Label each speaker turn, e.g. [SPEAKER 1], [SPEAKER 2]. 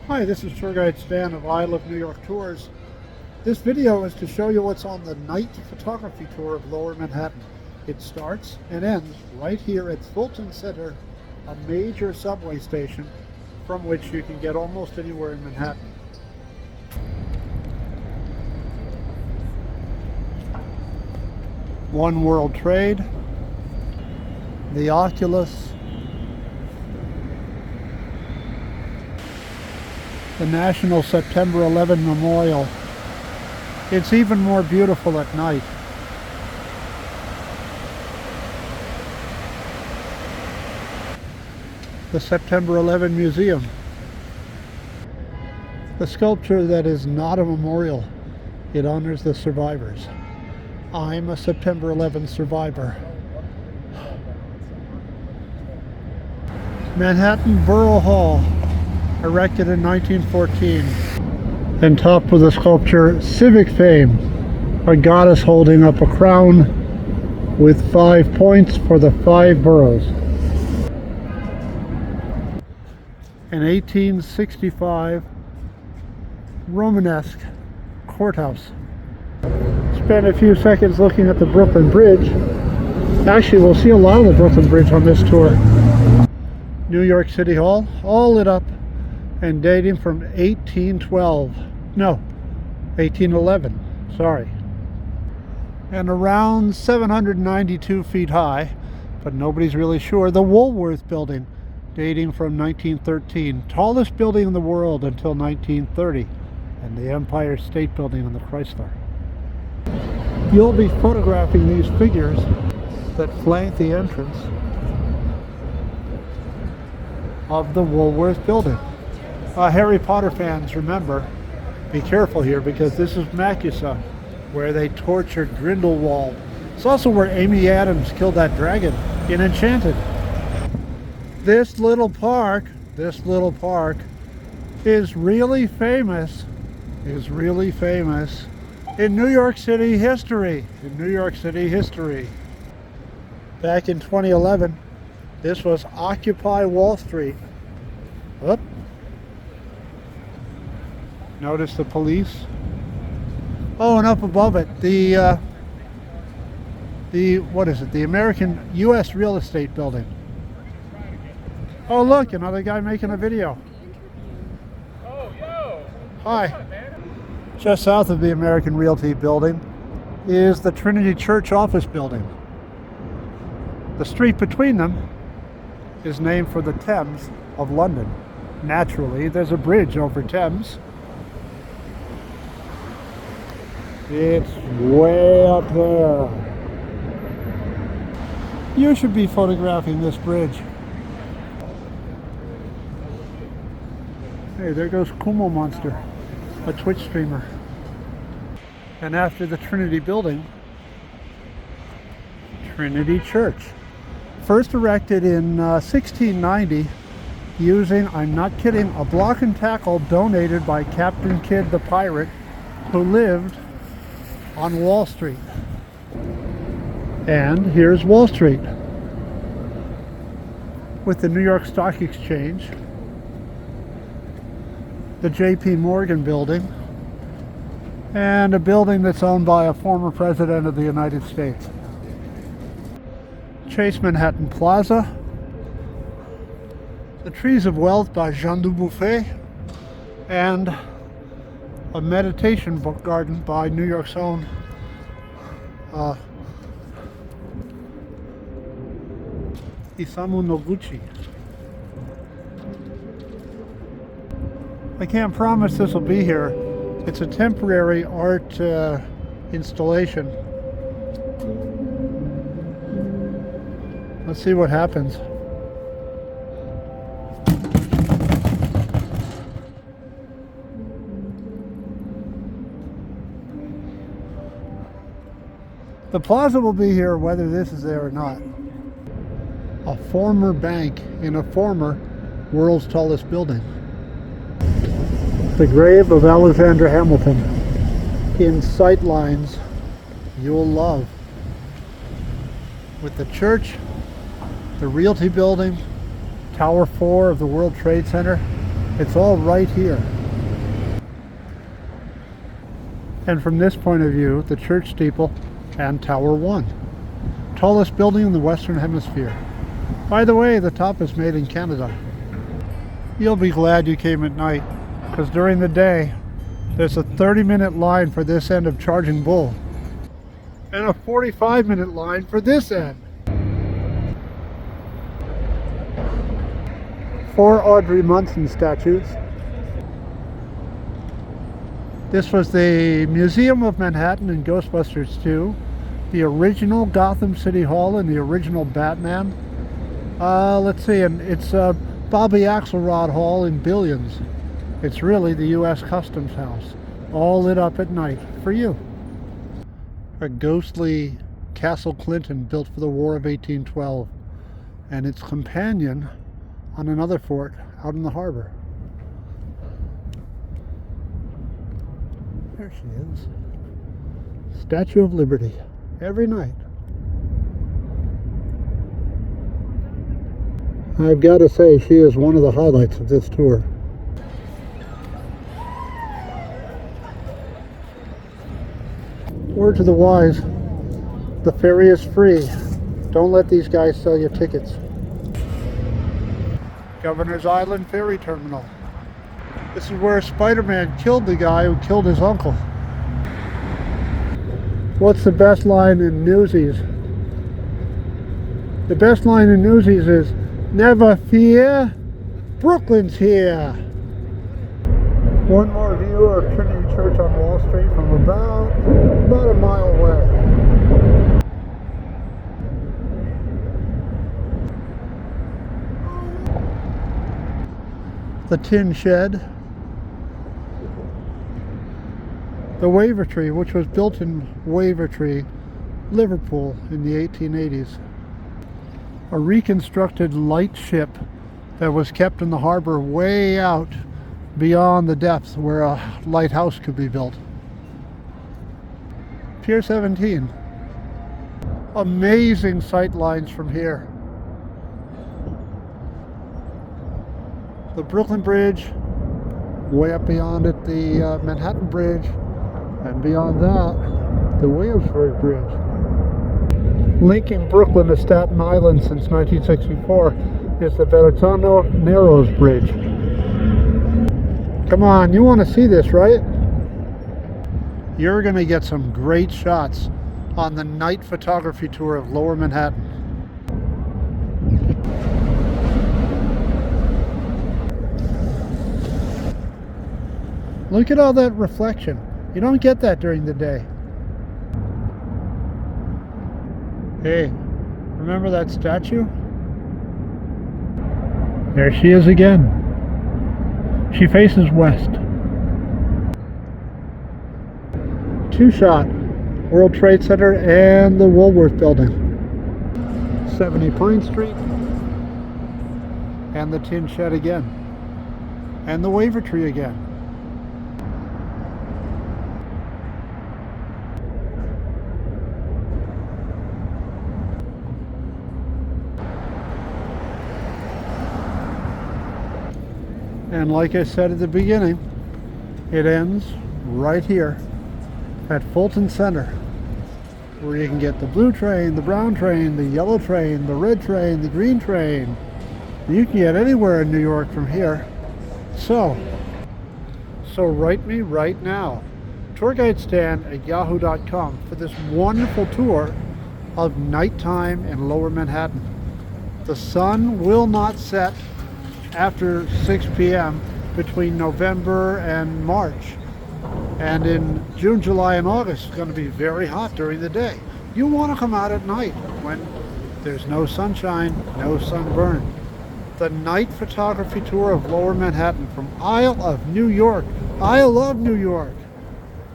[SPEAKER 1] Hi, this is Tourguidestan of I Love New York Tours. This video is to show you what's on the night photography tour of Lower Manhattan. It starts and ends right here at Fulton Center, a major subway station from which you can get almost anywhere in Manhattan. One World Trade, the Oculus, the National September 11 Memorial. It's even more beautiful at night. The September 11 Museum. The sculpture that is not a memorial. It honors the survivors. I'm a September 11 survivor. Manhattan Borough Hall, erected in 1914, and topped with a sculpture, Civic Fame, a goddess holding up a crown with 5 points for the 5 boroughs. An 1865 Romanesque courthouse. Spent a few seconds looking at the Brooklyn Bridge. Actually, we'll see a lot of the Brooklyn Bridge on this tour. New York City Hall, all lit up and dating from 1811, sorry. And around 792 feet high, but nobody's really sure, the Woolworth Building, dating from 1913, tallest building in the world until 1930, and the Empire State Building and the Chrysler. You'll be photographing these figures that flank the entrance of the Woolworth Building. Harry Potter fans, remember, be careful here because this is Macusa, where they tortured Grindelwald. It's also where Amy Adams killed that dragon in Enchanted. This little park is really famous in New York City history. Back in 2011, this was Occupy Wall Street. Oop. Notice the police. Oh, and up above it, the what is it? The American U.S. Real Estate Building. Oh, look, another guy making a video.
[SPEAKER 2] Oh, yo.
[SPEAKER 1] Hi.
[SPEAKER 2] What's up, man?
[SPEAKER 1] Just south of the American Realty Building is the Trinity Church Office Building. The street between them is named for the Thames of London. Naturally, there's a bridge over Thames. It's way up there. You should be photographing this bridge. Hey, there goes Kumo Monster, a Twitch streamer. And after the Trinity Building, Trinity Church. First erected in 1690 using, I'm not kidding, a block and tackle donated by Captain Kidd the pirate who lived on Wall Street. And here's Wall Street with the New York Stock Exchange, the J.P. Morgan building, and a building that's owned by a former president of the United States. Chase Manhattan Plaza, the Trees of Wealth by Jean Dubuffet, and a meditation book garden by New York's own Isamu Noguchi. I can't promise this will be here. It's a temporary art installation. Let's see what happens. The plaza will be here whether this is there or not. A former bank in a former world's tallest building. The grave of Alexander Hamilton in sight lines you'll love. With the church, the Realty Building, Tower 4 of the World Trade Center, It's all right here. And from this point of view, the church steeple and Tower 1. Tallest building in the Western Hemisphere. By the way, the top is made in Canada. You'll be glad you came at night, because during the day, there's a 30-minute line for this end of Charging Bull, and a 45-minute line for this end. 4 Audrey Munson statues. This was the Museum of Manhattan in Ghostbusters 2, the original Gotham City Hall and the original Batman. Let's see, and it's Bobby Axelrod Hall in Billions. It's really the U.S. Customs House, all lit up at night for you. A ghostly Castle Clinton built for the War of 1812, and its companion on another fort out in the harbor. There she is. Statue of Liberty, every night. I've got to say, she is one of the highlights of this tour. Word to the wise, the ferry is free. Don't let these guys sell you tickets. Governor's Island Ferry Terminal. This is where Spider-Man killed the guy who killed his uncle. What's the best line in Newsies? The best line in Newsies is, "Never fear, Brooklyn's here." One more view of Trinity Church on Wall Street from about a mile away. The Tin Shed. The Wavertree, which was built in Wavertree, Liverpool in the 1880s. A reconstructed lightship that was kept in the harbor way out beyond the depth where a lighthouse could be built. Pier 17. Amazing sight lines from here. The Brooklyn Bridge, way up beyond it, the Manhattan Bridge, and beyond that, the Williamsburg Bridge. Linking Brooklyn to Staten Island since 1964 is the Verrazzano Bridge. Come on, you want to see this, right? You're going to get some great shots on the night photography tour of Lower Manhattan. Look at all that reflection. You don't get that during the day. Hey, remember that statue? There she is again. She faces west. Two-shot, World Trade Center and the Woolworth Building. 70 Pine Street, and the Tin Shed again, and the Wavertree again. And like I said at the beginning, it ends right here at Fulton Center, where you can get the blue train, the brown train, the yellow train, the red train, the green train. You can get anywhere in New York from here. So write me right now, Tourguidestan@yahoo.com, for this wonderful tour of nighttime in Lower Manhattan. The sun will not set after 6 p.m. between November and March. And in June, July, and August, it's going to be very hot during the day. You want to come out at night when there's no sunshine, no sunburn. The night photography tour of Lower Manhattan from Isle of New York. I love New York.